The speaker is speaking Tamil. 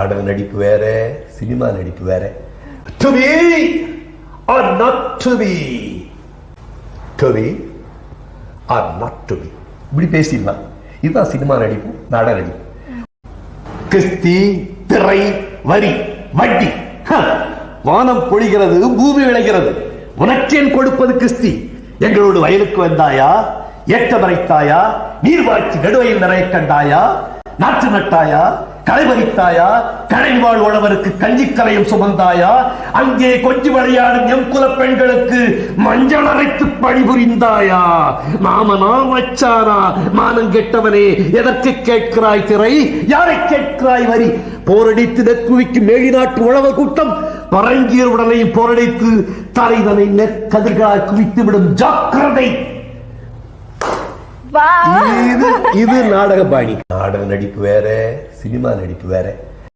நாடக நடிப்பு வேற, சினிமா நடிப்பு வேற. To be or not to be? To be or not to be. இப்படி பேசிடலாம். இதுதான் சினிமா நடிப்பு, நாடக நடிப்பு. கிஸ்தி, திரை, வரி, வட்டி. வானம் பொழிகிறது, பூமி விளைகிறது. உனக்கேன் கொடுப்பது கிஸ்தி? எங்களோடு வயலுக்கு வந்தாயா? ஏற்றம் அரைத்தாயா? நீர்வாய்ச்சி நடுவையில் நிறைய கண்டாயா? நாற்று நட்டாயா? களை பறித்தாயா? கடைவாழ் உழவருக்கு கஞ்சிக்கரையும் சுமந்தாயா? அங்கே கொஞ்சி விளையாடும் எம் குல பெண்களுக்கு மஞ்சள் அரைத்து பணிபுரிந்தாயா? நாமனா வச்சானா? மானம் கெட்டவனே, எதற்கு கேட்கிறாய் திரை? யாரை கேட்கிறாய் வரி? போரடித்து நெற்குவிக்கு மேலி நாட்டு உழவர் கூட்டம் பரங்கியர் உடலையும் போரடித்து தலைதனை நெற்கதிர்களால் குவித்துவிடும். ஜாக்கிரதை. இது நாடக பாணி. நாடக நடிப்பு வேற, சினிமா நடிப்பு வேற.